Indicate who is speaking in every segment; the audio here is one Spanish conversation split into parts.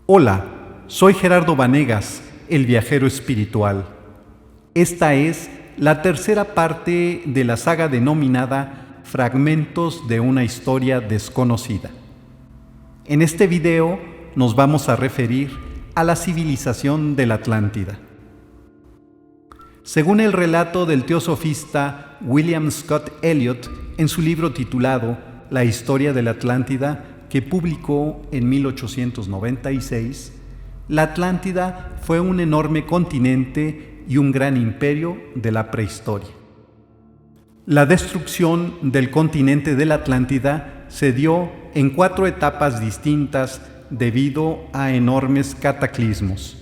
Speaker 1: Hola, soy Gerardo Vanegas, el viajero espiritual. Esta es la tercera parte de la saga denominada Fragmentos de una historia desconocida. En este video nos vamos a referir a la civilización de la Atlántida. Según el relato del teosofista William Scott Elliot en su libro titulado La historia de la Atlántida, que publicó en 1896, la Atlántida fue un enorme continente y un gran imperio de la prehistoria. La destrucción del continente de la Atlántida se dio en 4 etapas distintas debido a enormes cataclismos.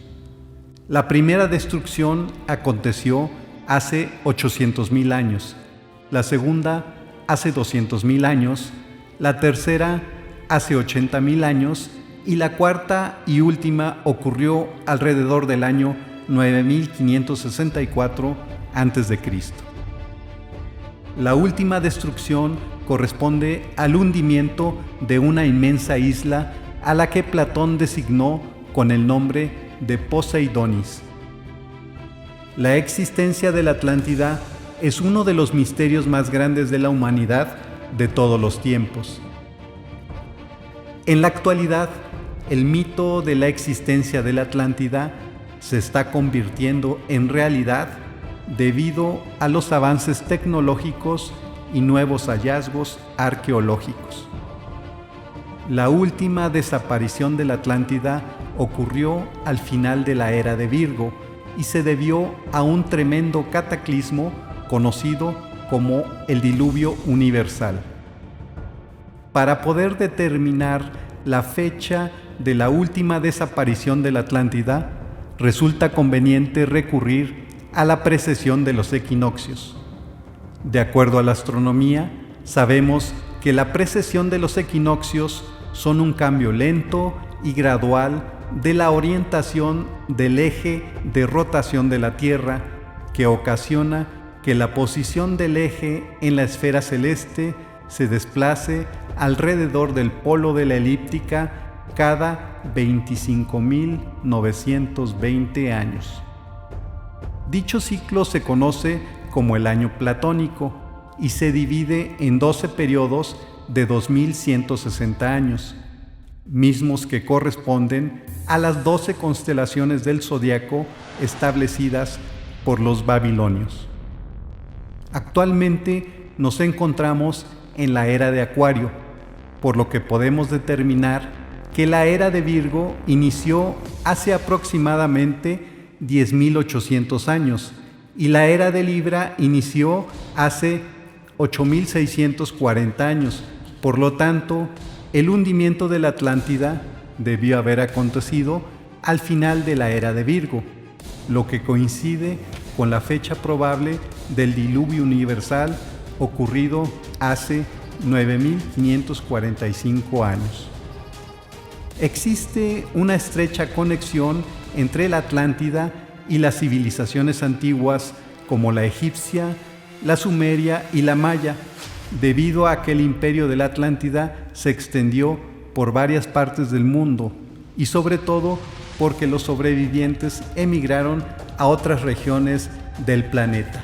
Speaker 1: La primera destrucción aconteció hace 800,000 años, la segunda hace 200,000 años, la tercera hace 80,000 años y la cuarta y última ocurrió alrededor del año 9564 a.C. La última destrucción corresponde al hundimiento de una inmensa isla a la que Platón designó con el nombre de Poseidonis. La existencia de la Atlántida es uno de los misterios más grandes de la humanidad de todos los tiempos. En la actualidad, el mito de la existencia de la Atlántida se está convirtiendo en realidad debido a los avances tecnológicos y nuevos hallazgos arqueológicos. La última desaparición de la Atlántida ocurrió al final de la era de Virgo y se debió a un tremendo cataclismo conocido como el diluvio universal. Para poder determinar la fecha de la última desaparición de la Atlántida, resulta conveniente recurrir a la precesión de los equinoccios. De acuerdo a la astronomía, sabemos que la precesión de los equinoccios son un cambio lento y gradual de la orientación del eje de rotación de la Tierra, que ocasiona que la posición del eje en la esfera celeste se desplace alrededor del polo de la elíptica cada 25,920 años. Dicho ciclo se conoce como el año platónico y se divide en 12 periodos de 2160 años, mismos que corresponden a las 12 constelaciones del zodiaco establecidas por los babilonios. Actualmente nos encontramos en la era de Acuario, por lo que podemos determinar que la era de Virgo inició hace aproximadamente 10,800 años y la era de Libra inició hace 8,640 años. Por lo tanto, el hundimiento de la Atlántida debió haber acontecido al final de la era de Virgo, lo que coincide con la fecha probable del diluvio universal ocurrido hace 9,545 años. Existe una estrecha conexión entre la Atlántida y las civilizaciones antiguas como la egipcia, la sumeria y la maya, debido a que el imperio de la Atlántida se extendió por varias partes del mundo y sobre todo porque los sobrevivientes emigraron a otras regiones del planeta.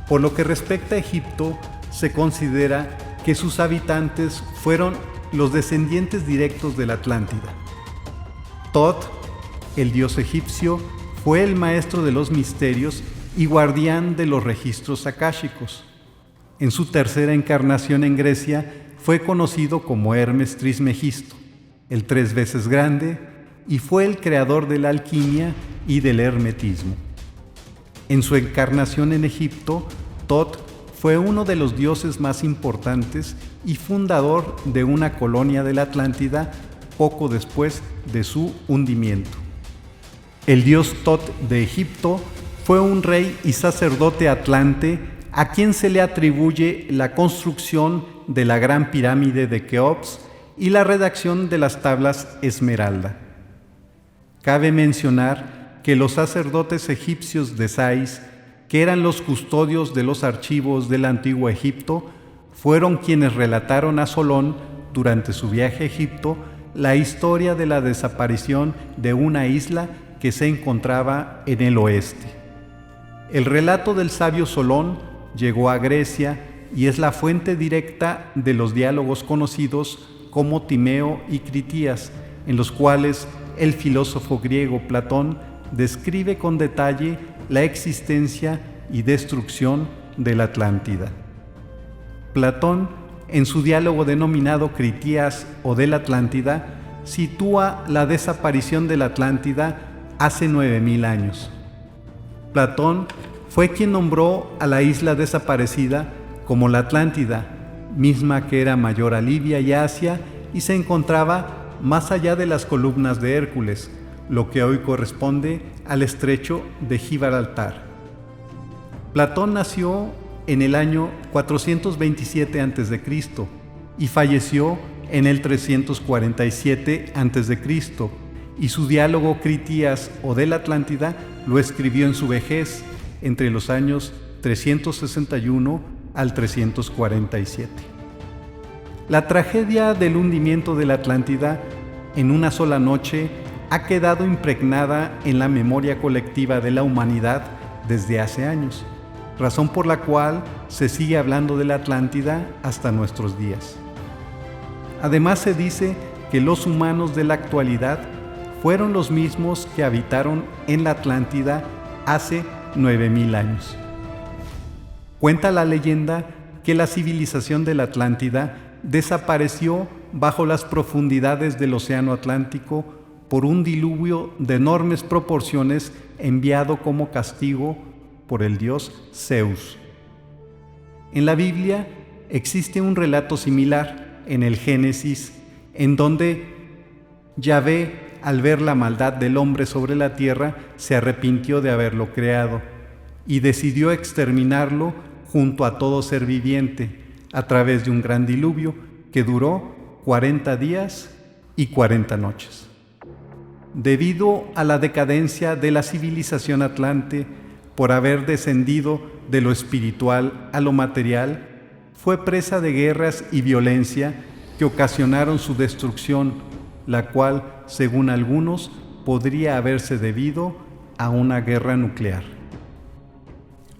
Speaker 1: Por lo que respecta a Egipto, se considera que sus habitantes fueron los descendientes directos de la Atlántida. Tot, el dios egipcio, fue el maestro de los misterios y guardián de los registros akáshicos. En su tercera encarnación en Grecia fue conocido como Hermes Trismegisto, el 3 veces grande, y fue el creador de la alquimia y del hermetismo. En su encarnación en Egipto, Tot fue uno de los dioses más importantes y fundador de una colonia de la Atlántida poco después de su hundimiento. El dios Tot de Egipto fue un rey y sacerdote atlante a quien se le atribuye la construcción de la Gran Pirámide de Keops y la redacción de las tablas Esmeralda. Cabe mencionar que los sacerdotes egipcios de Sais, que eran los custodios de los archivos del antiguo Egipto, fueron quienes relataron a Solón, durante su viaje a Egipto, la historia de la desaparición de una isla que se encontraba en el oeste. El relato del sabio Solón llegó a Grecia y es la fuente directa de los diálogos conocidos como Timeo y Critías, en los cuales el filósofo griego Platón describe con detalle la existencia y destrucción de la Atlántida. Platón, en su diálogo denominado Critías o de la Atlántida, sitúa la desaparición de la Atlántida hace 9000 años. Platón fue quien nombró a la isla desaparecida como la Atlántida, misma que era mayor a Libia y Asia y se encontraba más allá de las columnas de Hércules, lo que hoy corresponde al estrecho de Gibraltar. Platón nació en el año 427 a.C. y falleció en el 347 a.C., y su diálogo Critías o de la Atlántida lo escribió en su vejez, entre los años 361 al 347. La tragedia del hundimiento de la Atlántida en una sola noche ha quedado impregnada en la memoria colectiva de la humanidad desde hace años, razón por la cual se sigue hablando de la Atlántida hasta nuestros días. Además, se dice que los humanos de la actualidad fueron los mismos que habitaron en la Atlántida hace 9000 años. Cuenta la leyenda que la civilización de la Atlántida desapareció bajo las profundidades del Océano Atlántico por un diluvio de enormes proporciones enviado como castigo por el dios Zeus. En la Biblia existe un relato similar en el Génesis, en donde Yahvé, al ver la maldad del hombre sobre la tierra, se arrepintió de haberlo creado y decidió exterminarlo junto a todo ser viviente a través de un gran diluvio que duró 40 días y 40 noches. Debido a la decadencia de la civilización atlante, por haber descendido de lo espiritual a lo material, fue presa de guerras y violencia que ocasionaron su destrucción, la cual, según algunos, podría haberse debido a una guerra nuclear.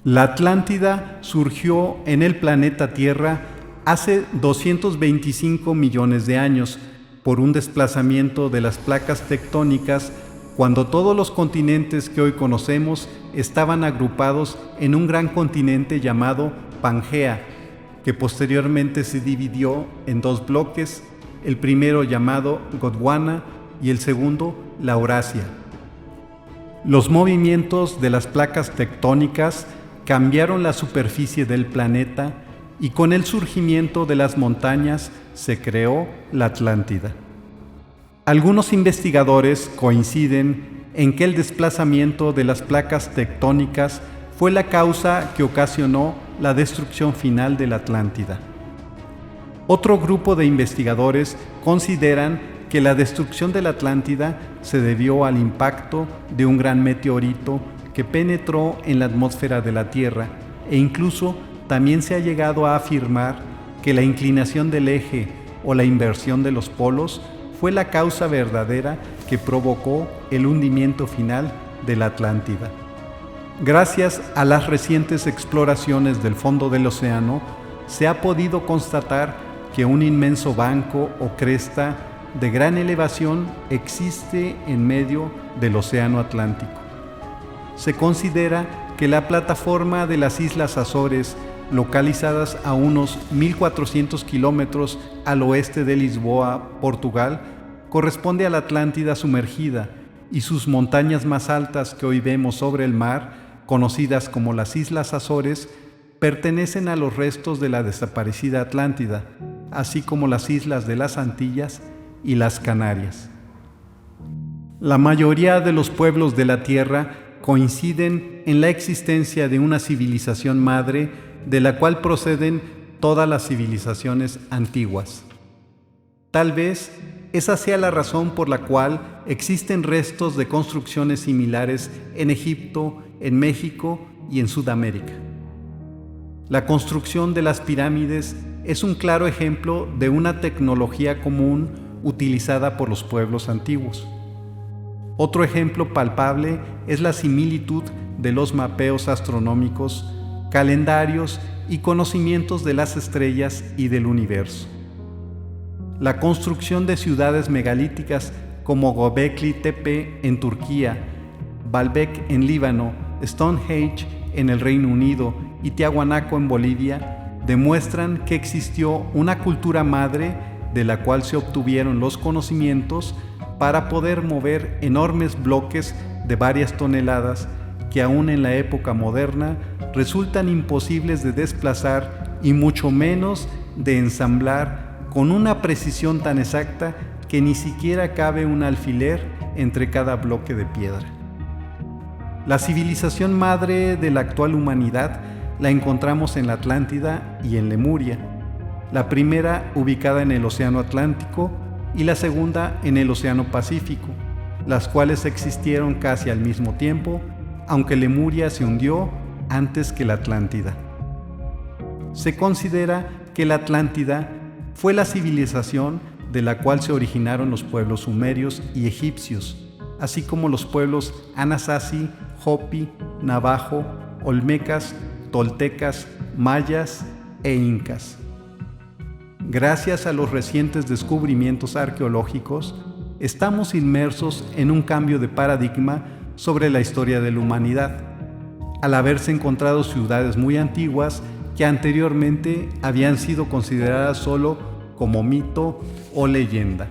Speaker 1: La Atlántida surgió en el planeta Tierra hace 225 millones de años por un desplazamiento de las placas tectónicas cuando todos los continentes que hoy conocemos estaban agrupados en un gran continente llamado Pangea, que posteriormente se dividió en dos bloques, el primero llamado Gondwana y el segundo la Eurasia. Los movimientos de las placas tectónicas cambiaron la superficie del planeta y con el surgimiento de las montañas se creó la Atlántida. Algunos investigadores coinciden en que el desplazamiento de las placas tectónicas fue la causa que ocasionó la destrucción final de la Atlántida. Otro grupo de investigadores consideran que la destrucción de la Atlántida se debió al impacto de un gran meteorito que penetró en la atmósfera de la Tierra, e incluso también se ha llegado a afirmar que la inclinación del eje o la inversión de los polos fue la causa verdadera que provocó el hundimiento final de la Atlántida. Gracias a las recientes exploraciones del fondo del océano, se ha podido constatar que un inmenso banco o cresta de gran elevación existe en medio del océano Atlántico. Se considera que la plataforma de las Islas Azores, localizadas a unos 1400 kilómetros al oeste de Lisboa, Portugal, corresponde a la Atlántida sumergida, y sus montañas más altas que hoy vemos sobre el mar, conocidas como las Islas Azores, pertenecen a los restos de la desaparecida Atlántida, así como las islas de las Antillas y las Canarias. La mayoría de los pueblos de la Tierra coinciden en la existencia de una civilización madre de la cual proceden todas las civilizaciones antiguas. Tal vez esa sea la razón por la cual existen restos de construcciones similares en Egipto, en México y en Sudamérica. La construcción de las pirámides es un claro ejemplo de una tecnología común utilizada por los pueblos antiguos. Otro ejemplo palpable es la similitud de los mapeos astronómicos, calendarios y conocimientos de las estrellas y del universo. La construcción de ciudades megalíticas como Göbekli Tepe en Turquía, Baalbek en Líbano, Stonehenge en el Reino Unido y Tiahuanaco en Bolivia demuestran que existió una cultura madre de la cual se obtuvieron los conocimientos para poder mover enormes bloques de varias toneladas que aún en la época moderna resultan imposibles de desplazar y mucho menos de ensamblar con una precisión tan exacta que ni siquiera cabe un alfiler entre cada bloque de piedra. La civilización madre de la actual humanidad la encontramos en la Atlántida y en Lemuria, la primera ubicada en el Océano Atlántico y la segunda en el Océano Pacífico, las cuales existieron casi al mismo tiempo, aunque Lemuria se hundió antes que la Atlántida. Se considera que la Atlántida fue la civilización de la cual se originaron los pueblos sumerios y egipcios, así como los pueblos Anasazi, Hopi, Navajo, Olmecas, Toltecas, Mayas e Incas. Gracias a los recientes descubrimientos arqueológicos, estamos inmersos en un cambio de paradigma sobre la historia de la humanidad, al haberse encontrado ciudades muy antiguas que anteriormente habían sido consideradas solo como mito o leyenda.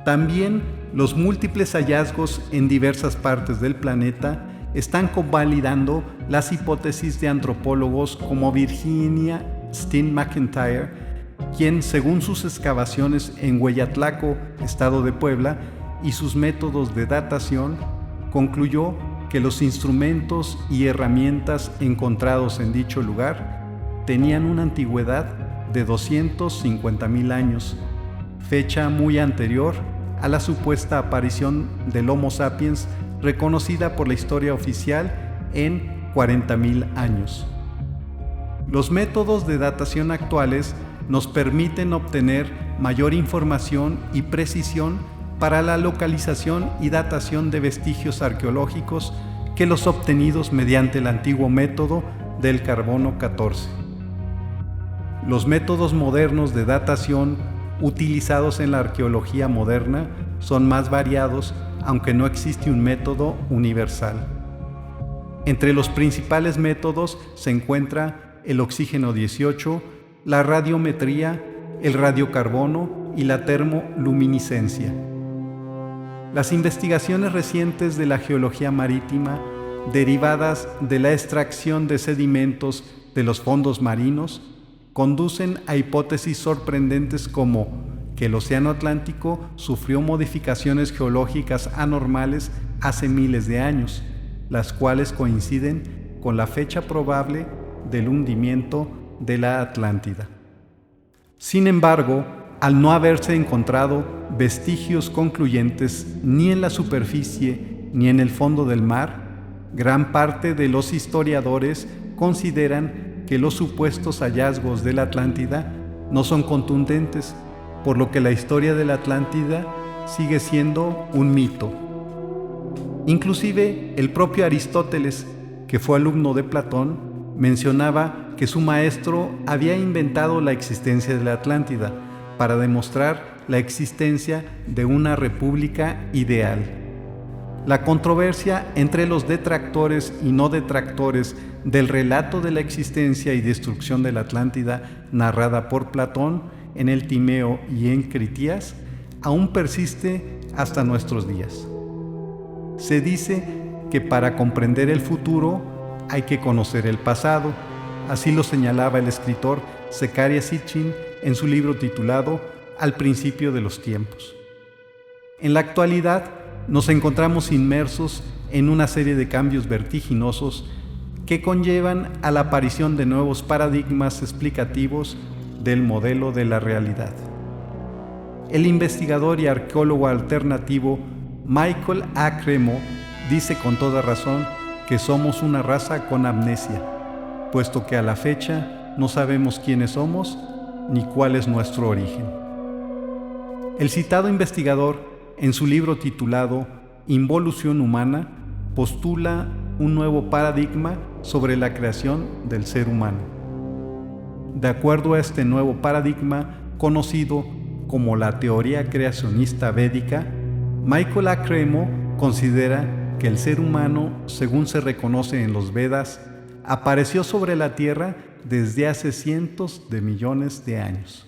Speaker 1: También los múltiples hallazgos en diversas partes del planeta están convalidando las hipótesis de antropólogos como Virginia Steen McIntyre, quien, según sus excavaciones en Hueyatlaco, estado de Puebla, y sus métodos de datación, concluyó que los instrumentos y herramientas encontrados en dicho lugar tenían una antigüedad de 250,000 años, fecha muy anterior a la supuesta aparición del Homo sapiens reconocida por la historia oficial en 40,000 años. Los métodos de datación actuales nos permiten obtener mayor información y precisión para la localización y datación de vestigios arqueológicos que los obtenidos mediante el antiguo método del carbono 14. Los métodos modernos de datación utilizados en la arqueología moderna son más variados, aunque no existe un método universal. Entre los principales métodos se encuentra el oxígeno 18, la radiometría, el radiocarbono y la termoluminiscencia. Las investigaciones recientes de la geología marítima, derivadas de la extracción de sedimentos de los fondos marinos, conducen a hipótesis sorprendentes como que el Océano Atlántico sufrió modificaciones geológicas anormales hace miles de años, las cuales coinciden con la fecha probable del hundimiento de la Atlántida. Sin embargo, al no haberse encontrado vestigios concluyentes ni en la superficie ni en el fondo del mar, gran parte de los historiadores consideran que los supuestos hallazgos de la Atlántida no son contundentes, por lo que la historia de la Atlántida sigue siendo un mito. Inclusive el propio Aristóteles, que fue alumno de Platón, mencionaba que su maestro había inventado la existencia de la Atlántida para demostrar la existencia de una república ideal. La controversia entre los detractores y no detractores del relato de la existencia y destrucción de la Atlántida narrada por Platón en el Timeo y en Critías aún persiste hasta nuestros días. Se dice que para comprender el futuro hay que conocer el pasado, así lo señalaba el escritor Zecharia Sitchin en su libro titulado Al principio de los tiempos. En la actualidad nos encontramos inmersos en una serie de cambios vertiginosos que conllevan a la aparición de nuevos paradigmas explicativos del modelo de la realidad. El investigador y arqueólogo alternativo Michael A. Cremo dice con toda razón que somos una raza con amnesia, puesto que a la fecha no sabemos quiénes somos ni cuál es nuestro origen. El citado investigador, en su libro titulado Involución humana, postula un nuevo paradigma sobre la creación del ser humano. De acuerdo a este nuevo paradigma, conocido como la teoría creacionista védica, Michael A. Cremo considera que el ser humano, según se reconoce en los Vedas, apareció sobre la Tierra desde hace cientos de millones de años.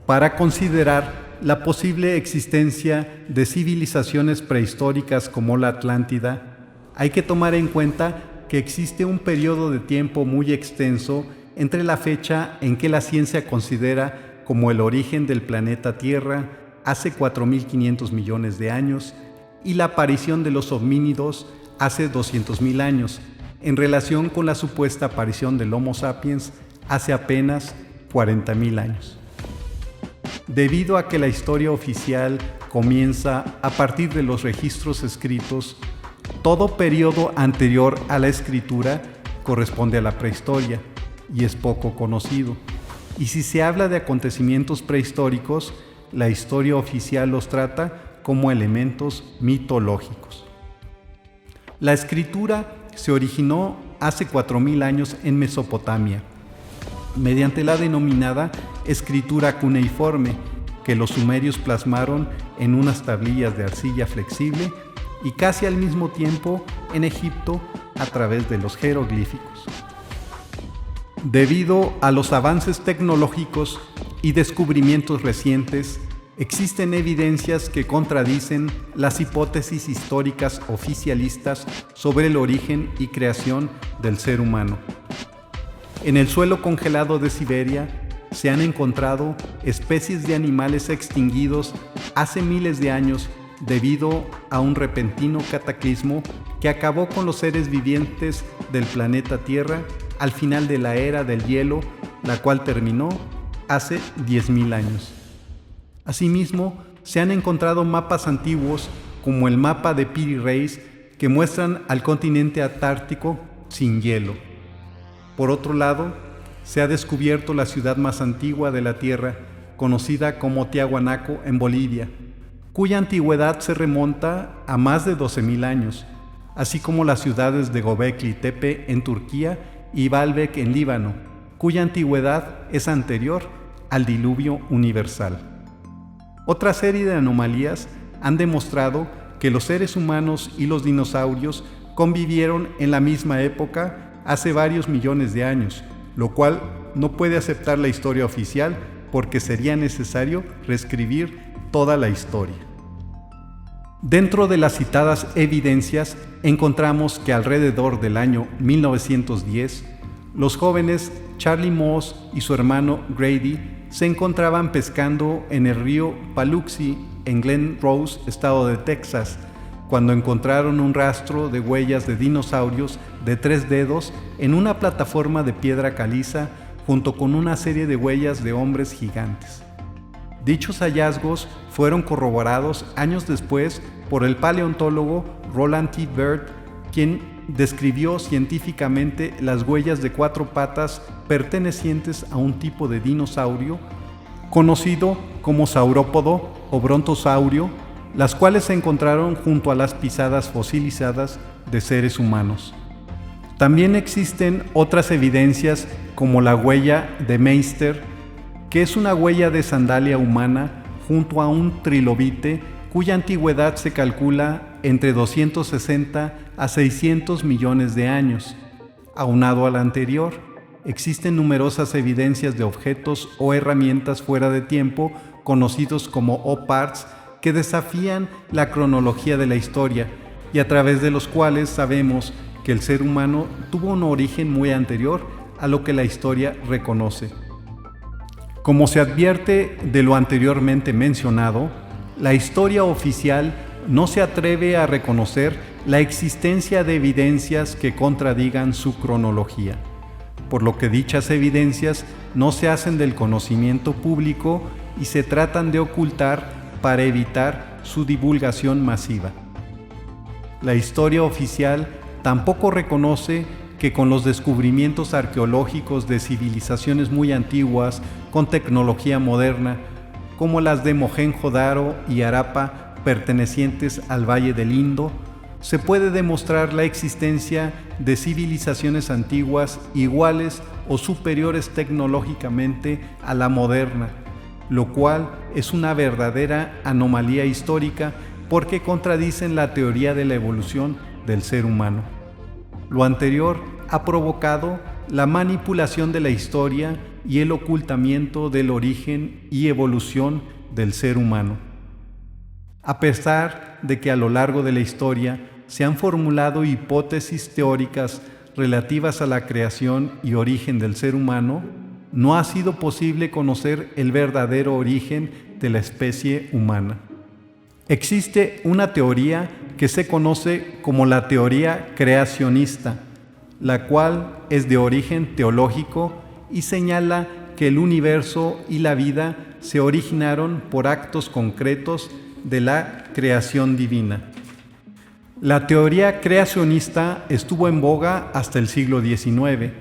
Speaker 1: Para considerar la posible existencia de civilizaciones prehistóricas como la Atlántida, hay que tomar en cuenta que existe un periodo de tiempo muy extenso entre la fecha en que la ciencia considera como el origen del planeta Tierra hace 4.500 millones de años y la aparición de los homínidos hace 200.000 años, en relación con la supuesta aparición del Homo sapiens hace apenas 40.000 años. Debido a que la historia oficial comienza a partir de los registros escritos, todo periodo anterior a la escritura corresponde a la prehistoria y es poco conocido. Y si se habla de acontecimientos prehistóricos, la historia oficial los trata como elementos mitológicos. La escritura se originó hace 4.000 años en Mesopotamia, mediante la denominada escritura cuneiforme, que los sumerios plasmaron en unas tablillas de arcilla flexible y casi al mismo tiempo en Egipto a través de los jeroglíficos. Debido a los avances tecnológicos y descubrimientos recientes, existen evidencias que contradicen las hipótesis históricas oficialistas sobre el origen y creación del ser humano. En el suelo congelado de Siberia se han encontrado especies de animales extinguidos hace miles de años debido a un repentino cataclismo que acabó con los seres vivientes del planeta Tierra al final de la era del hielo, la cual terminó hace 10.000 años. Asimismo, se han encontrado mapas antiguos como el mapa de Piri Reis que muestran al continente antártico sin hielo. Por otro lado, se ha descubierto la ciudad más antigua de la Tierra, conocida como Tiahuanaco en Bolivia, cuya antigüedad se remonta a más de 12.000 años, así como las ciudades de Göbekli Tepe en Turquía y Baalbek en Líbano, cuya antigüedad es anterior al diluvio universal. Otra serie de anomalías han demostrado que los seres humanos y los dinosaurios convivieron en la misma época hace varios millones de años, lo cual no puede aceptar la historia oficial porque sería necesario reescribir toda la historia. Dentro de las citadas evidencias encontramos que alrededor del año 1910, los jóvenes Charlie Moss y su hermano Grady se encontraban pescando en el río Paluxy en Glen Rose, estado de Texas, cuando encontraron un rastro de huellas de dinosaurios de 3 dedos en una plataforma de piedra caliza junto con una serie de huellas de hombres gigantes. Dichos hallazgos fueron corroborados años después por el paleontólogo Roland T. Byrd, quien describió científicamente las huellas de 4 patas pertenecientes a un tipo de dinosaurio conocido como saurópodo o brontosaurio, las cuales se encontraron junto a las pisadas fosilizadas de seres humanos. También existen otras evidencias como la huella de Meister, que es una huella de sandalia humana junto a un trilobite cuya antigüedad se calcula entre 260 a 600 millones de años. Aunado a la anterior, existen numerosas evidencias de objetos o herramientas fuera de tiempo conocidos como OPARTs que desafían la cronología de la historia y a través de los cuales sabemos que el ser humano tuvo un origen muy anterior a lo que la historia reconoce. Como se advierte de lo anteriormente mencionado, la historia oficial no se atreve a reconocer la existencia de evidencias que contradigan su cronología, por lo que dichas evidencias no se hacen del conocimiento público y se tratan de ocultar para evitar su divulgación masiva. La historia oficial tampoco reconoce que con los descubrimientos arqueológicos de civilizaciones muy antiguas con tecnología moderna, como las de Mohenjo-Daro y Harappa, pertenecientes al Valle del Indo, se puede demostrar la existencia de civilizaciones antiguas iguales o superiores tecnológicamente a la moderna, lo cual es una verdadera anomalía histórica porque contradicen la teoría de la evolución del ser humano. Lo anterior ha provocado la manipulación de la historia y el ocultamiento del origen y evolución del ser humano. A pesar de que a lo largo de la historia se han formulado hipótesis teóricas relativas a la creación y origen del ser humano, no ha sido posible conocer el verdadero origen de la especie humana. Existe una teoría que se conoce como la teoría creacionista, la cual es de origen teológico y señala que el universo y la vida se originaron por actos concretos de la creación divina. La teoría creacionista estuvo en boga hasta el siglo XIX,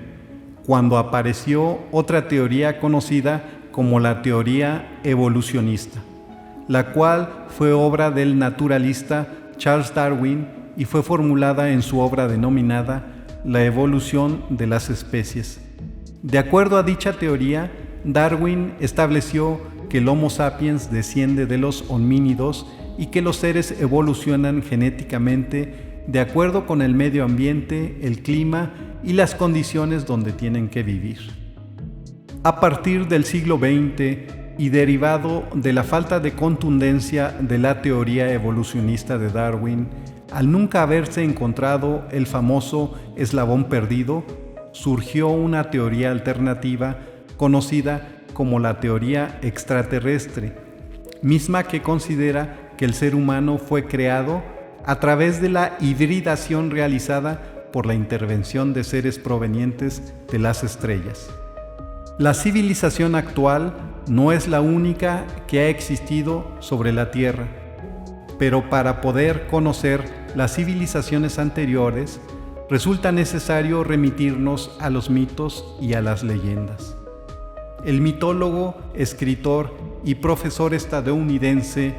Speaker 1: cuando apareció otra teoría conocida como la teoría evolucionista, la cual fue obra del naturalista Charles Darwin y fue formulada en su obra denominada La evolución de las especies. De acuerdo a dicha teoría, Darwin estableció que el Homo sapiens desciende de los homínidos y que los seres evolucionan genéticamente de acuerdo con el medio ambiente, el clima y las condiciones donde tienen que vivir. A partir del siglo XX y derivado de la falta de contundencia de la teoría evolucionista de Darwin, al nunca haberse encontrado el famoso eslabón perdido, surgió una teoría alternativa conocida como la teoría extraterrestre, misma que considera que el ser humano fue creado a través de la hibridación realizada por la intervención de seres provenientes de las estrellas. La civilización actual no es la única que ha existido sobre la Tierra, pero para poder conocer las civilizaciones anteriores, resulta necesario remitirnos a los mitos y a las leyendas. El mitólogo, escritor y profesor estadounidense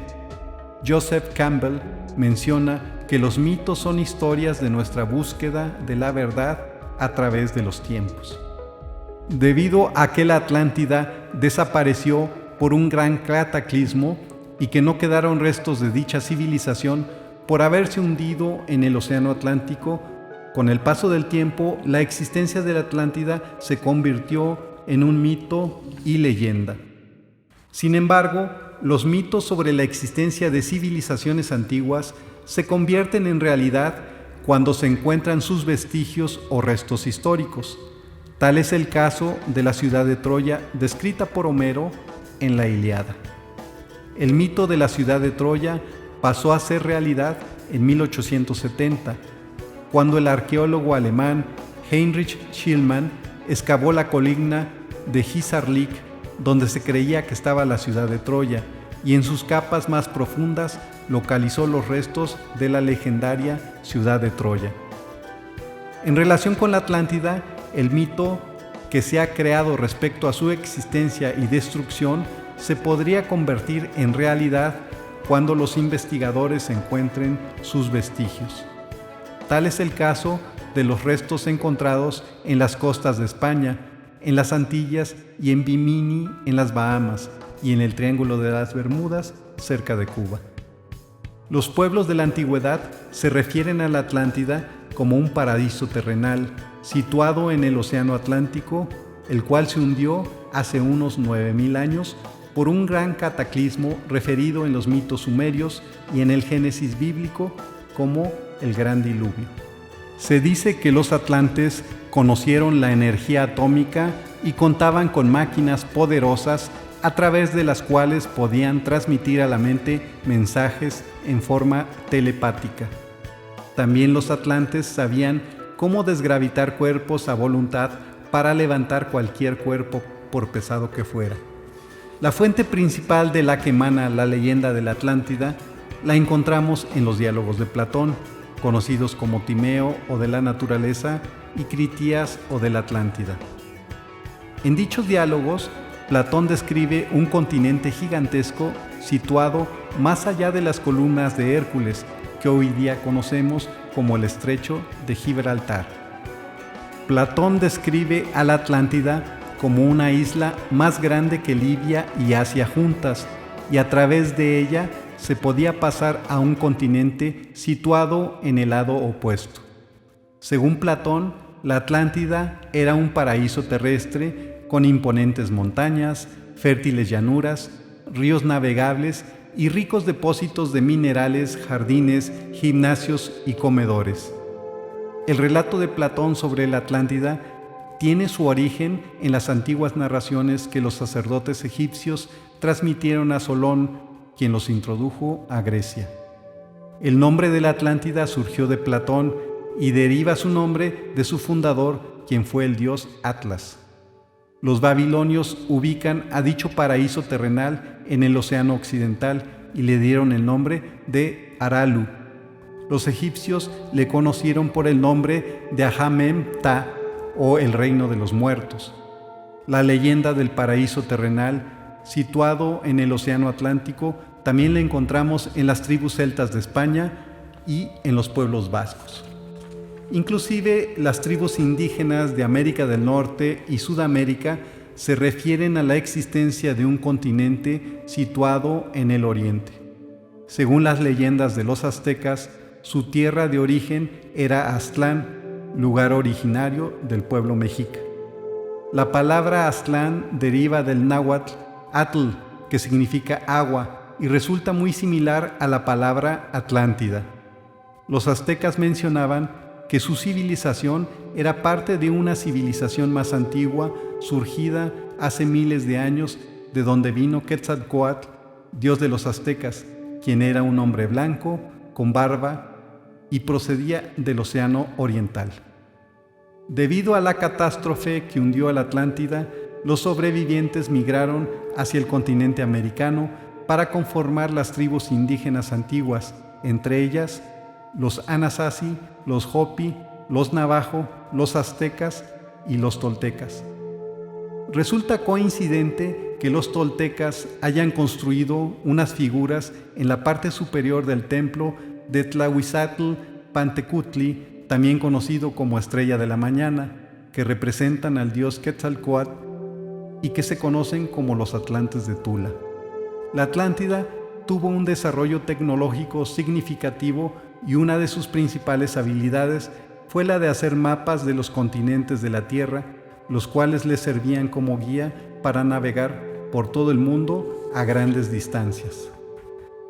Speaker 1: Joseph Campbell menciona que los mitos son historias de nuestra búsqueda de la verdad a través de los tiempos. Debido a que la Atlántida desapareció por un gran cataclismo y que no quedaron restos de dicha civilización por haberse hundido en el Océano Atlántico, con el paso del tiempo la existencia de la Atlántida se convirtió en un mito y leyenda. Sin embargo, los mitos sobre la existencia de civilizaciones antiguas se convierten en realidad cuando se encuentran sus vestigios o restos históricos. Tal es el caso de la ciudad de Troya descrita por Homero en la Ilíada. El mito de la ciudad de Troya pasó a ser realidad en 1870, cuando el arqueólogo alemán Heinrich Schliemann excavó la colina de Hisarlik, donde se creía que estaba la ciudad de Troya, y en sus capas más profundas localizó los restos de la legendaria ciudad de Troya. En relación con la Atlántida, el mito que se ha creado respecto a su existencia y destrucción se podría convertir en realidad cuando los investigadores encuentren sus vestigios. Tal es el caso de los restos encontrados en las costas de España, en las Antillas y en Bimini en las Bahamas y en el Triángulo de las Bermudas cerca de Cuba. Los pueblos de la antigüedad se refieren a la Atlántida como un paraíso terrenal situado en el Océano Atlántico, el cual se hundió hace unos 9.000 años por un gran cataclismo referido en los mitos sumerios y en el Génesis bíblico como el Gran Diluvio. Se dice que los atlantes conocieron la energía atómica y contaban con máquinas poderosas a través de las cuales podían transmitir a la mente mensajes en forma telepática. También los atlantes sabían cómo desgravitar cuerpos a voluntad para levantar cualquier cuerpo por pesado que fuera. La fuente principal de la que emana la leyenda de la Atlántida la encontramos en los diálogos de Platón, conocidos como Timeo o de la naturaleza y Critías o de la Atlántida. En dichos diálogos, Platón describe un continente gigantesco situado más allá de las columnas de Hércules, que hoy día conocemos como el Estrecho de Gibraltar. Platón describe a la Atlántida como una isla más grande que Libia y Asia juntas, y a través de ella se podía pasar a un continente situado en el lado opuesto. Según Platón, la Atlántida era un paraíso terrestre con imponentes montañas, fértiles llanuras, ríos navegables y ricos depósitos de minerales, jardines, gimnasios y comedores. El relato de Platón sobre la Atlántida tiene su origen en las antiguas narraciones que los sacerdotes egipcios transmitieron a Solón, quien los introdujo a Grecia. El nombre de la Atlántida surgió de Platón y deriva su nombre de su fundador, quien fue el dios Atlas. Los babilonios ubican a dicho paraíso terrenal en el océano occidental y le dieron el nombre de Aralu. Los egipcios le conocieron por el nombre de Ahamem-Ta, o el reino de los muertos. La leyenda del paraíso terrenal, situado en el océano Atlántico, también la encontramos en las tribus celtas de España y en los pueblos vascos. Inclusive las tribus indígenas de América del Norte y Sudamérica se refieren a la existencia de un continente situado en el oriente. Según las leyendas de los aztecas, su tierra de origen era Aztlán, lugar originario del pueblo mexica. La palabra Aztlán deriva del náhuatl atl, que significa agua, y resulta muy similar a la palabra Atlántida. Los aztecas mencionaban que su civilización era parte de una civilización más antigua, surgida hace miles de años, de donde vino Quetzalcóatl, dios de los aztecas, quien era un hombre blanco, con barba, y procedía del Océano Oriental. Debido a la catástrofe que hundió a la Atlántida, los sobrevivientes migraron hacia el continente americano para conformar las tribus indígenas antiguas, entre ellas los Anasazi, los Hopi, los Navajo, los Aztecas y los Toltecas. Resulta coincidente que los toltecas hayan construido unas figuras en la parte superior del templo de Tlahuizatl Pantecutli, también conocido como Estrella de la Mañana, que representan al dios Quetzalcóatl y que se conocen como los Atlantes de Tula. La Atlántida tuvo un desarrollo tecnológico significativo y una de sus principales habilidades fue la de hacer mapas de los continentes de la Tierra, los cuales les servían como guía para navegar por todo el mundo a grandes distancias.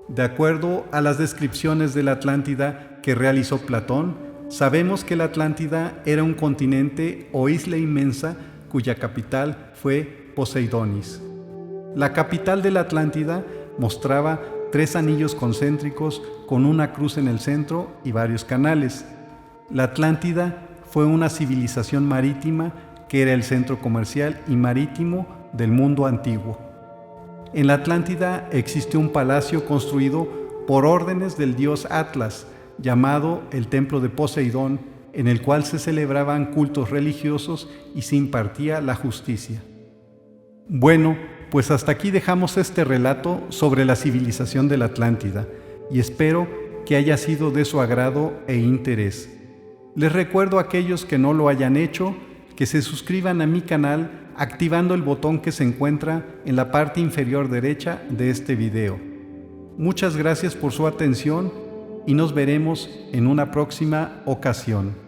Speaker 1: De acuerdo a las descripciones de la Atlántida que realizó Platón, sabemos que la Atlántida era un continente o isla inmensa cuya capital fue Poseidonis. La capital de la Atlántida mostraba 3 anillos concéntricos con una cruz en el centro y varios canales. La Atlántida fue una civilización marítima que era el centro comercial y marítimo del mundo antiguo. En la Atlántida existió un palacio construido por órdenes del dios Atlas, llamado el Templo de Poseidón, en el cual se celebraban cultos religiosos y se impartía la justicia. Bueno, pues hasta aquí dejamos este relato sobre la civilización de la Atlántida, y espero que haya sido de su agrado e interés. Les recuerdo a aquellos que no lo hayan hecho, que se suscriban a mi canal activando el botón que se encuentra en la parte inferior derecha de este video. Muchas gracias por su atención y nos veremos en una próxima ocasión.